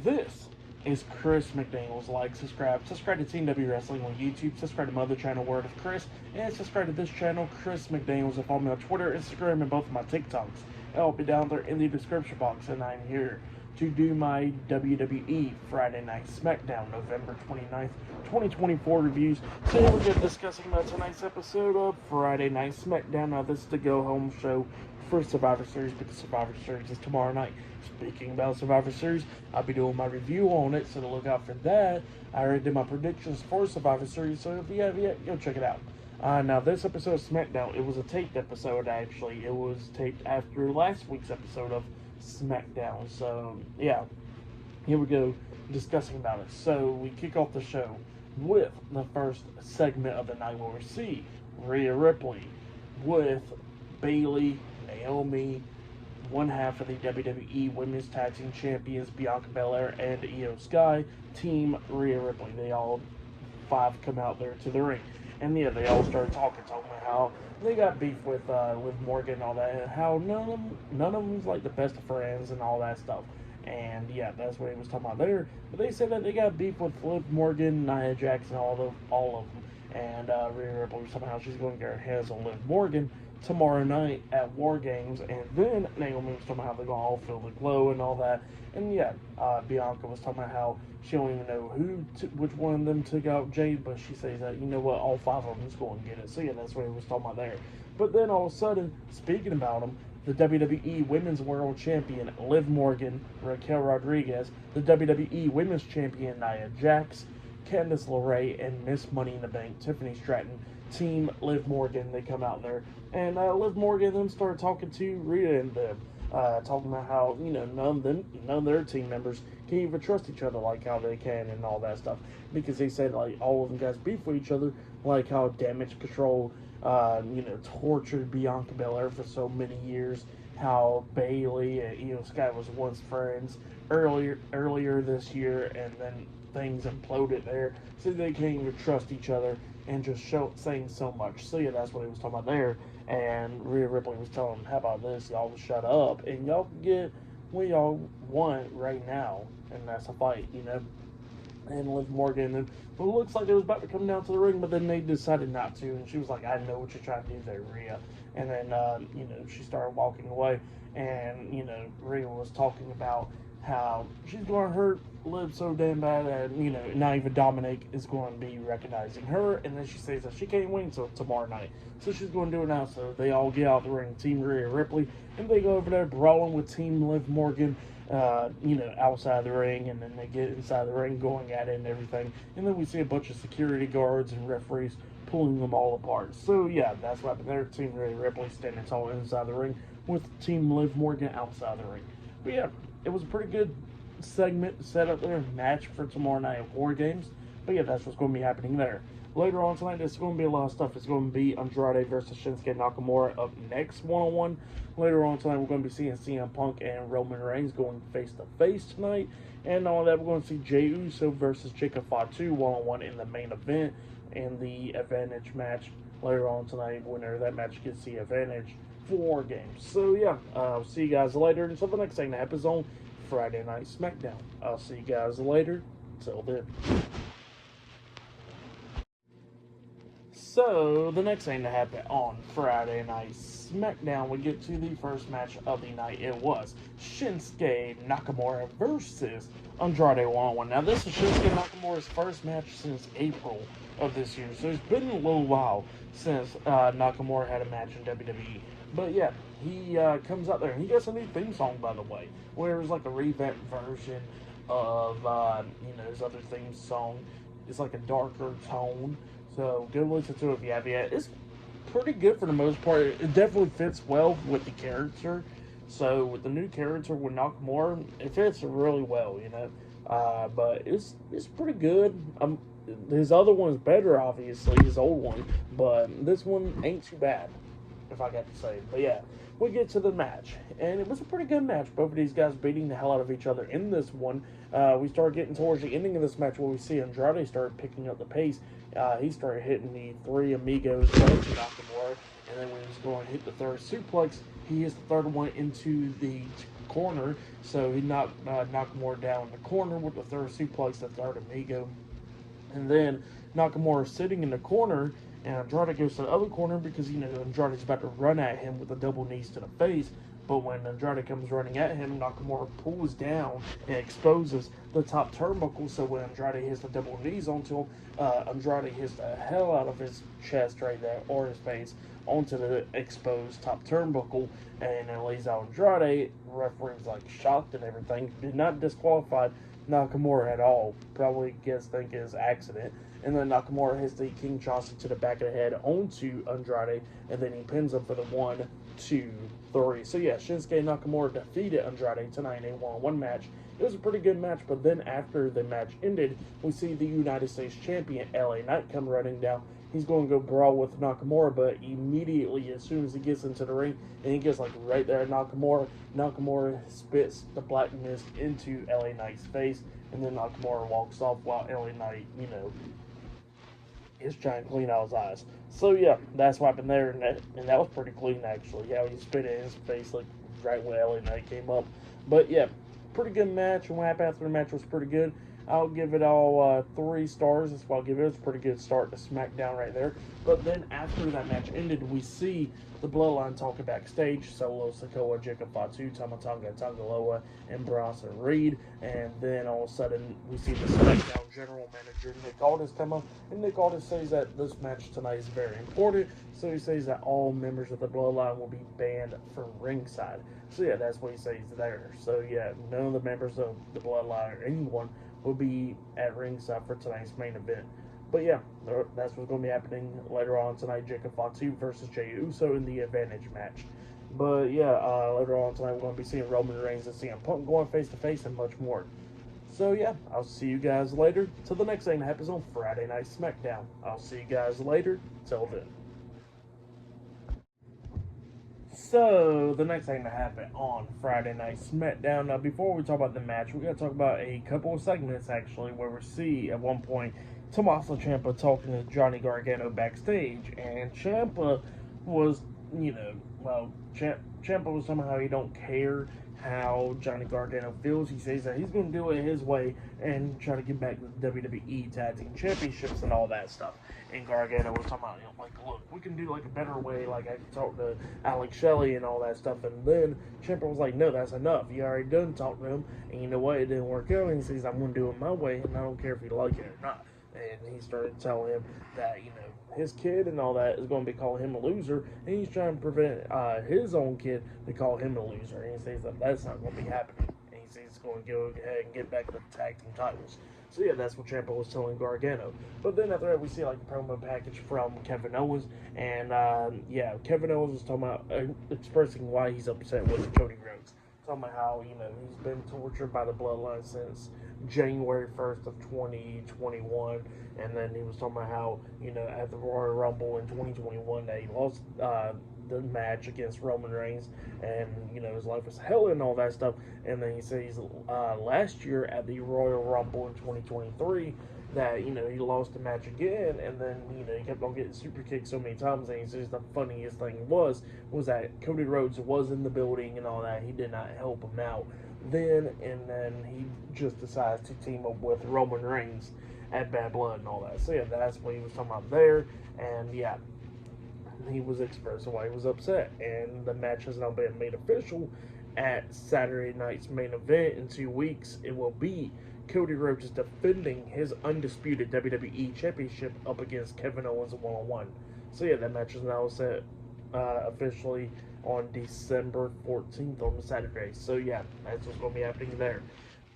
This is Chris McDaniels. Like, subscribe to Team W Wrestling on YouTube, subscribe to my other channel, Word of Chris, and subscribe to this channel, Chris McDaniels, and follow me on Twitter, Instagram, and both of my TikToks. It'll be down there in the description box, and I'm here to do my WWE Friday Night SmackDown November 29th, 2024 reviews. Today we're going to be discussing about tonight's episode of Friday Night SmackDown. Now this is the go-home show for Survivor Series, because Survivor Series is tomorrow night. Speaking about Survivor Series, I'll be doing my review on it, so to look out for that. I already did my predictions for Survivor Series, so if you have yet, go check it out. Now, this episode of SmackDown, it was a taped episode, actually. It was taped after last week's episode of SmackDown. So, yeah, here we go, discussing about it. So, we kick off the show with the first segment of the night, where we see Rhea Ripley with Bayley, Naomi, one half of the WWE Women's Tag Team Champions, Bianca Belair and Io Sky, Team Rhea Ripley. They all five come out there to the ring. And yeah, they all started talking about how they got beef with Morgan and all that, and how none of them's like the best of friends and all that stuff. And yeah, that's what he was talking about there. But they said that they got beef with Liv Morgan, Nia Jax, and all of them. And Rhea Ripley was talking about how she's going to get her hands on Liv Morgan tomorrow night at War Games, and then Naomi was talking about how they're going to all feel the glow and all that. And yeah, Bianca was talking about how she don't even know which one of them took out Jade, but she says that, you know what, all five of them is going to get it. So yeah, that's what he was talking about there. But then all of a sudden, speaking about them, the WWE Women's World Champion Liv Morgan, Raquel Rodriguez, the WWE Women's Champion Nia Jax, Candice LeRae, and Miss Money in the Bank Tiffany Stratton, Team Liv Morgan, they come out there. And Liv Morgan then started talking to Rhea and them, talking about how, you know, none of their team members can even trust each other like how they can and all that stuff. Because they said, like, all of them guys beef with each other, like how Damage Control, tortured Bianca Belair for so many years, how Bayley and Io Sky was once friends earlier this year, and then things imploded there, so they can't even trust each other and just saying so much. So yeah, that's what he was talking about there. And Rhea Ripley was telling him, how about this, y'all just shut up and y'all can get what y'all want right now, and that's a fight, you know. And Liv Morgan, and it looks like it was about to come down to the ring, but then they decided not to, and she was like, I know what you're trying to do there, Rhea. And then she started walking away, and Rhea was talking about how she's going to hurt Liv so damn bad that, not even Dominic is going to be recognizing her. And then she says that she can't win until tomorrow night. So she's going to do it now. So they all get out the ring, Team Rhea Ripley, and they go over there brawling with Team Liv Morgan, outside the ring. And then they get inside the ring going at it and everything. And then we see a bunch of security guards and referees pulling them all apart. So yeah, that's what happened there. Team Rhea Ripley standing tall inside the ring with Team Liv Morgan outside the ring. But yeah, it was a pretty good segment set up there, match for tomorrow night at War Games. But yeah, that's what's going to be happening there. Later on tonight, there's going to be a lot of stuff. It's going to be Andrade versus Shinsuke Nakamura up next, one-on-one. Later on tonight, we're going to be seeing CM Punk and Roman Reigns going face-to-face tonight. And on that, we're going to see Jey Uso versus Jacob Fatu one-on-one in the main event and the advantage match later on tonight. Winner of that match gets the advantage for War Games. So yeah, I'll see you guys later until the next thing that happens on Friday Night SmackDown. I'll see you guys later. Till then. So, the next thing that happened on Friday Night SmackDown, we get to the first match of the night. It was Shinsuke Nakamura versus Andrade one-on-one. Now, this is Shinsuke Nakamura's first match since April of this year, so it's been a little while since Nakamura had a match in WWE. But yeah, he comes out there, and he gets a new theme song, by the way, where it's like a revamped version of his other theme song. It's like a darker tone. So go listen to it if you have yet. It's pretty good for the most part. It definitely fits well with the character. So with the new character with Nakamura, it fits really well, But it's pretty good. His other one's better, obviously, his old one. But this one ain't too bad, if I got to say. But yeah, we get to the match. And it was a pretty good match. Both of these guys beating the hell out of each other in this one. We started getting towards the ending of this match where we see Andrade start picking up the pace. He started hitting the Three Amigos right to Nakamura. And then when he was going to hit the third suplex, he hits the third one into the corner. So he knocked Nakamura down in the corner with the third suplex, the third amigo. And then Nakamura sitting in the corner, and Andrade goes to the other corner because, Andrade's about to run at him with a double knees to the face. But when Andrade comes running at him, Nakamura pulls down and exposes the top turnbuckle. So when Andrade hits the double knees onto him, Andrade hits the hell out of his chest right there, or his face, onto the exposed top turnbuckle, and then lays out Andrade. Referee's like shocked and everything. Did not disqualify Nakamura at all. Probably think it's accident. And then Nakamura hits the King Chaucer to the back of the head onto Andrade, and then he pins him for the 1, 2, 3. So yeah, Shinsuke Nakamura defeated Andrade tonight in a 1-on-1 match. It was a pretty good match, but then after the match ended, we see the United States Champion LA Knight come running down. He's going to go brawl with Nakamura, but immediately, as soon as he gets into the ring, and he gets right there at Nakamura spits the black mist into LA Knight's face, and then Nakamura walks off while LA Knight, is trying to clean out his eyes. So yeah, that's what happened there, and that was pretty clean actually. Yeah, he spit it in his face right when LA Knight came up. But yeah, pretty good match, and what happened after the match was pretty good. I'll give it all 3 stars. That's what I'll give it. It's a pretty good start to SmackDown right there. But then after that match ended, we see the Bloodline talking backstage. Solo Sikoa, Jacob Fatu, Tama Tonga, Tangaloa, and Bronson Reed. And then all of a sudden, we see the SmackDown General Manager, Nick Aldis, come up. And Nick Aldis says that this match tonight is very important. So he says that all members of the Bloodline will be banned from ringside. So yeah, that's what he says there. So yeah, none of the members of the Bloodline or anyone will be at ringside for tonight's main event. But yeah, that's what's going to be happening later on tonight. Jacob Fatu versus Jey Uso in the advantage match. But yeah, later on tonight we're going to be seeing Roman Reigns and CM Punk going face to face and much more. So yeah, I'll see you guys later. Till the next thing that happens on Friday Night SmackDown. I'll see you guys later. Till then. So, the next thing to happen on Friday Night SmackDown. Now, before we talk about the match, we're going to talk about a couple of segments, actually, where we see, at one point, Tommaso Ciampa talking to Johnny Gargano backstage. And Ciampa was, Ciampa was somehow he don't care how Johnny Gargano feels. He says that he's going to do it his way and try to get back the WWE Tag Team Championships and all that stuff. And Gargano was talking about, look, we can do a better way. I can talk to Alex Shelley and all that stuff. And then Ciampa was like, no, that's enough. You already done talk to him. And you know what? It didn't work out. And he says, I'm going to do it my way, and I don't care if you like it or not. And he started telling him that, his kid and all that is going to be calling him a loser, and he's trying to prevent his own kid to call him a loser. And he says that that's not going to be happening. And he says he's going to go ahead and get back the tag team titles. So yeah, that's what Ciampa was telling Gargano. But then after that, we see a promo package from Kevin Owens, and Kevin Owens was talking about expressing why he's upset with Cody Rhodes. Talking about how he's been tortured by the Bloodline since January 1st of 2021, and then he was talking about how at the Royal Rumble in 2021 that he lost the match against Roman Reigns, and his life was hell and all that stuff. And then he says last year at the Royal Rumble in 2023 that he lost the match again, and then he kept on getting super kicked so many times. And he says the funniest thing was that Cody Rhodes was in the building and all that. He did not help him out then, and then he just decides to team up with Roman Reigns at Bad Blood and all that. So yeah, that's what he was talking about there. And yeah, he was expressing why he was upset, and the match has now been made official at Saturday night's main event. In 2 weeks, it will be Cody Rhodes defending his undisputed WWE Championship up against Kevin Owens one-on-one. So yeah, that match is now set officially on December 14th on the Saturday. So yeah, that's what's going to be happening there.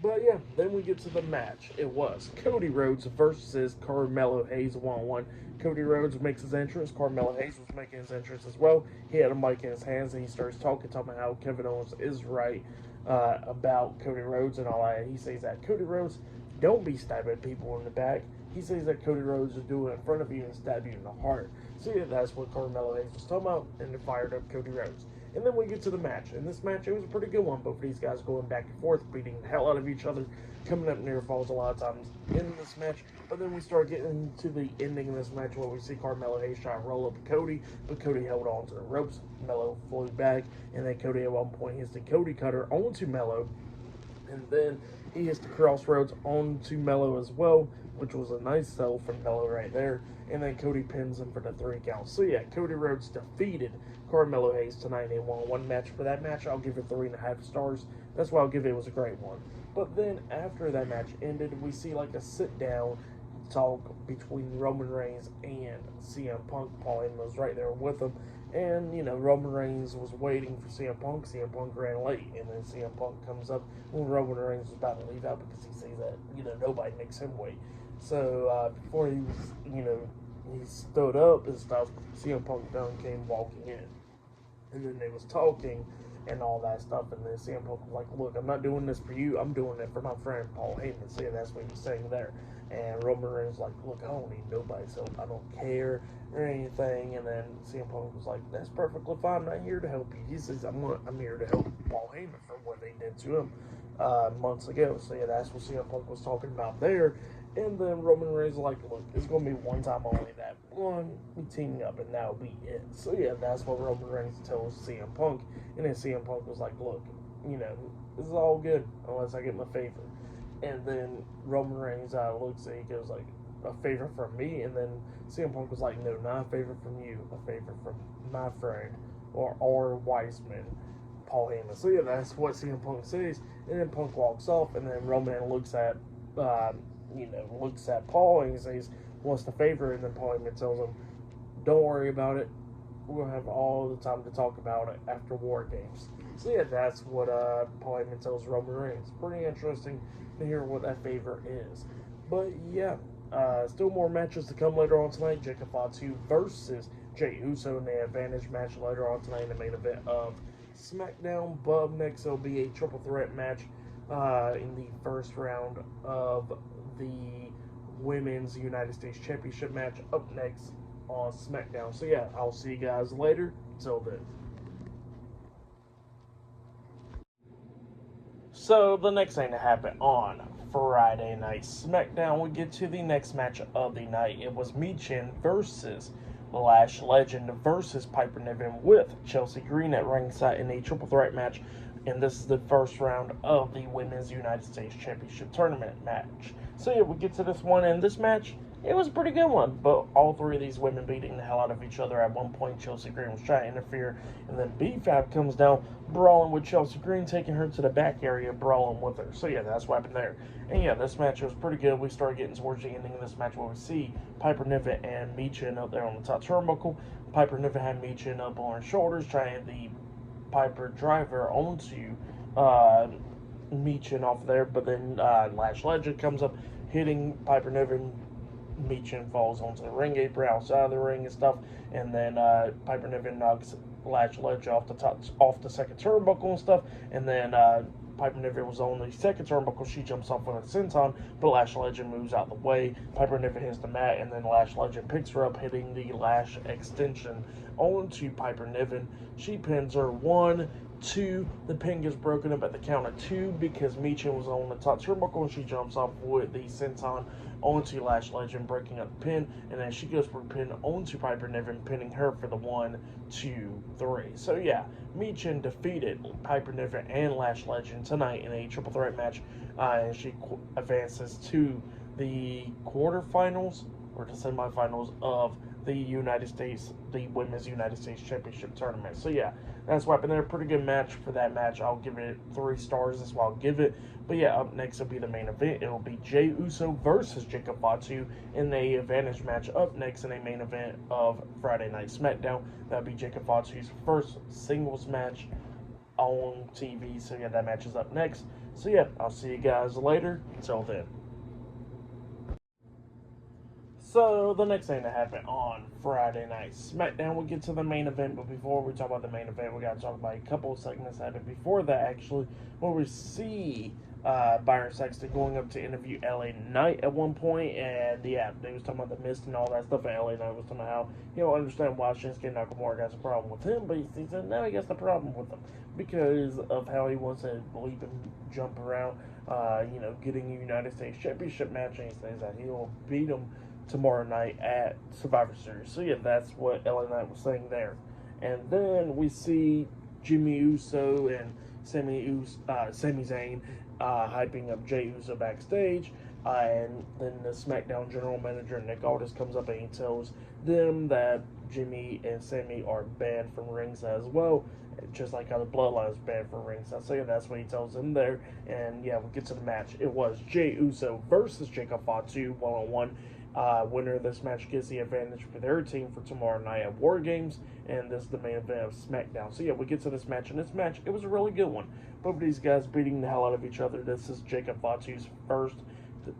But yeah, then we get to the match. It was Cody Rhodes versus Carmelo Hayes one-on-one. Cody Rhodes makes his entrance. Carmelo Hayes was making his entrance as well. He had a mic in his hands, and he starts talking about how Kevin Owens is right about Cody Rhodes and all that. He says that Cody Rhodes don't be stabbing people in the back. He says that Cody Rhodes is doing it in front of you and stab you in the heart. So yeah, that's what Carmelo Hayes was talking about, and it fired up Cody Rhodes. And then we get to the match. In this match, it was a pretty good one. Both of these guys going back and forth, beating the hell out of each other, coming up near falls a lot of times in this match. But then we start getting to the ending of this match where we see Carmelo Hayes try to roll up Cody, but Cody held on to the ropes. Melo flew back, and then Cody at one point hits the Cody cutter onto Melo, and then he hits the crossroads onto Melo as well, which was a nice sell from Melo right there. And then Cody pins him for the 3 count. So yeah, Cody Rhodes defeated Carmelo Hayes tonight in a one-on-one match. For that match, I'll give it 3.5 stars. That's why I'll give it. It was a great one. But then after that match ended, we see like a sit-down talk between Roman Reigns and CM Punk. Paul Heyman was right there with him. And, Roman Reigns was waiting for CM Punk. CM Punk ran late. And then CM Punk comes up when Roman Reigns was about to leave out because he sees that, nobody makes him wait. So, before he was, he stood up and stuff, CM Punk done came walking in. And then they was talking and all that stuff. And then CM Punk was like, look, I'm not doing this for you. I'm doing it for my friend Paul Heyman. So, yeah, that's what he was saying there. And Roman Reigns was like, look, I don't need nobody's help. I don't care or anything. And then CM Punk was like, that's perfectly fine. I'm not here to help you. He says, I'm here to help Paul Heyman for what they did to him months ago. So, yeah, that's what CM Punk was talking about there. And then Roman Reigns was like, look, it's going to be one time only that one teaming up, and that'll be it. So, yeah, that's what Roman Reigns tells CM Punk. And then CM Punk was like, look, this is all good unless I get my favor. And then Roman Reigns looks at, he goes like, a favor from me? And then CM Punk was like, no, not a favor from you, a favor from my friend, or Weissman, Paul Heyman. So yeah, that's what CM Punk says. And then Punk walks off, and then Roman looks at, looks at Paul, and he says, what's the favor? And then Paul Heyman tells him, don't worry about it. We'll have all the time to talk about it after War Games. So yeah, that's what Paul Heyman tells Roman Reigns. Pretty interesting to hear what that favor is. But yeah, still more matches to come later on tonight. Fatu versus Jey Uso in the advantage match later on tonight in the main event of SmackDown. But next will be a triple threat match in the first round of the Women's United States Championship match up next on SmackDown. So yeah, I'll see you guys later. Till then. So the next thing to happen on Friday Night SmackDown, we get to the next match of the night. It was Michin versus Lash Legend versus Piper Niven with Chelsea Green at ringside in a triple threat match. And this is the first round of the Women's United States Championship Tournament match. So yeah, we get to this one, and this match, it was a pretty good one, but all 3 of these women beating the hell out of each other. At one point, Chelsea Green was trying to interfere, and then B-Fab comes down, brawling with Chelsea Green, taking her to the back area, brawling with her. So yeah, that's what happened there. And yeah, this match was pretty good. We started getting towards the ending of this match where we see Piper Niven and Michin up there on the top turnbuckle. Piper Niven had Michin up on her shoulders, trying the Piper driver onto Michin off there, but then Lash Legend comes up, hitting Piper Niven. Michin falls onto the ring apron outside of the ring and stuff, and then Piper Niven knocks Lash Legend off the second turnbuckle and stuff, and then Piper Niven was on the second turnbuckle. She jumps off with a senton, but Lash Legend moves out the way. Piper Niven hits the mat, and then Lash Legend picks her up, hitting the Lash extension onto Piper Niven. She pins her 1, 2. The pin gets broken up at the count of 2 because Michin was on the top turnbuckle, and she jumps off with the senton onto Lash Legend, breaking up the pin, and then she goes for a pin onto Piper Niven, pinning her for the 1, 2, 3. So yeah, Michin defeated Piper Niven and Lash Legend tonight in a triple threat match, and she advances to the quarterfinals or the semifinals of the Women's United States Championship Tournament. So yeah, that's what happened there. Pretty good match for that match. I'll give it 3 stars. That's what I'll give it. But yeah, up next will be the main event. It will be Jey Uso versus Fatu in the advantage match. Up next in a main event of Friday Night SmackDown. That'll be Fatu's first singles match on TV. So yeah, that match is up next. So yeah, I'll see you guys later. Until then. So, the next thing to happen on Friday Night SmackDown, we'll get to the main event, but before we talk about the main event, we got to talk about a couple of segments that happened before that, actually, where we see Byron Saxton going up to interview LA Knight at one point, and yeah, they was talking about the mist and all that stuff, and LA Knight was talking about how he don't understand why Shinsuke Nakamura has a problem with him, but he said now he gets the problem with him because of how he wants to leap and jump around, getting a United States Championship match, and he says that he'll beat him tomorrow night at Survivor Series. So yeah, that's what LA Knight was saying there. And then we see Jimmy Uso and Sami Zayn hyping up Jey Uso backstage. And then the SmackDown general manager, Nick Aldis, comes up and he tells them that Jimmy and Sami are banned from ringside as well, just like how the Bloodline is banned from ringside. So yeah, that's what he tells them there. And yeah, we'll get to the match. It was Jey Uso versus Jacob Fatu one-on-one. Winner of this match gets the advantage for their team for tomorrow night at War Games, and this is the main event of SmackDown. So yeah, we get to this match, and this match, it was a really good one. Both of these guys beating the hell out of each other. This is Jacob Fatu's first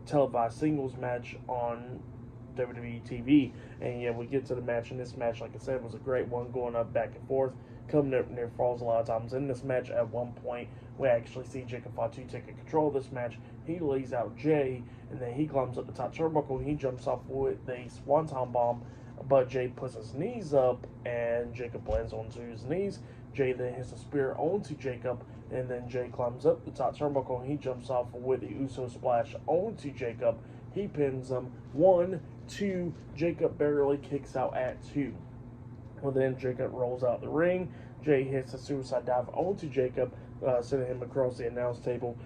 televised singles match on WWE TV, and yeah, we get to the match, and this match, like I said, was a great one, going up back and forth, coming up near falls a lot of times. In this match, at one point, we actually see Jacob Fatu taking control of this match. He lays out Jey, and then he climbs up the top turnbuckle, and he jumps off with the Swanton Bomb, but Jey puts his knees up, and Jacob lands onto his knees. Jey then hits a spear onto Jacob, and then Jey climbs up the top turnbuckle, and he jumps off with the Uso Splash onto Jacob. He pins him. 1, 2, Jacob barely kicks out at 2. Well, then Jacob rolls out the ring. Jey hits a suicide dive onto Jacob, sending him across the announce table.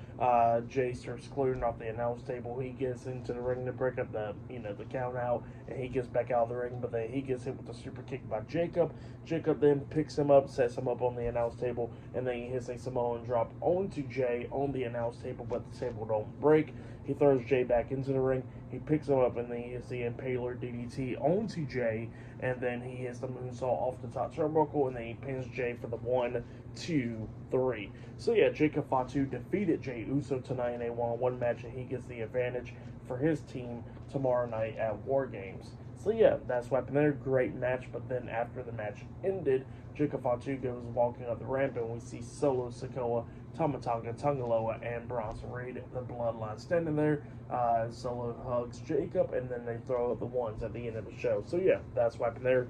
Jey starts clearing off the announce table. He gets into the ring to break up the count out, and he gets back out of the ring, but then he gets hit with a super kick by Jacob. Jacob then picks him up, sets him up on the announce table, and then he hits a Samoan drop onto Jey on the announce table, but the table don't break. He throws Jey back into the ring. He picks him up, and then he hits the Impaler DDT onto Jey, and then he hits the moonsault off the top turnbuckle, and then he pins Jey for the 1, 2, 3. So yeah, Jacob Fatu defeated Jey Uso tonight in a one-on-one match, and he gets the advantage for his team tomorrow night at War Games. So yeah, that's what happened there. Great match, but then after the match ended, Jacob Fatu goes walking up the ramp, and we see Solo Sikoa, Tama Tonga, Tungaloa, and Bronson Reed, the Bloodline, standing there. Solo hugs Jacob, and then they throw up the ones at the end of the show. So yeah, that's what happened there.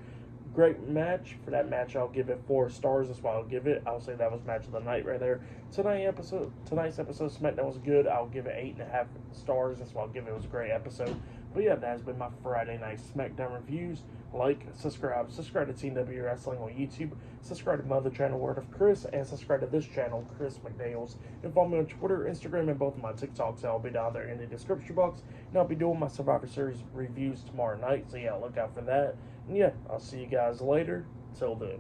Great match. For that match, I'll give it 4 stars. That's what I'll give it. I'll say that was match of the night right there. Tonight's episode of SmackDown was good. I'll give it 8.5 stars. That's what I'll give it. It was a great episode. But yeah, that has been my Friday night SmackDown reviews. Like, subscribe to Team W Wrestling on YouTube. Subscribe to my other channel, Word of Chris, and subscribe to this channel, Chris McDaniels. And follow me on Twitter, Instagram, and both of my TikToks. I'll be down there in the description box. And I'll be doing my Survivor Series reviews tomorrow night. So yeah, look out for that. And yeah, I'll see you guys later. Till then.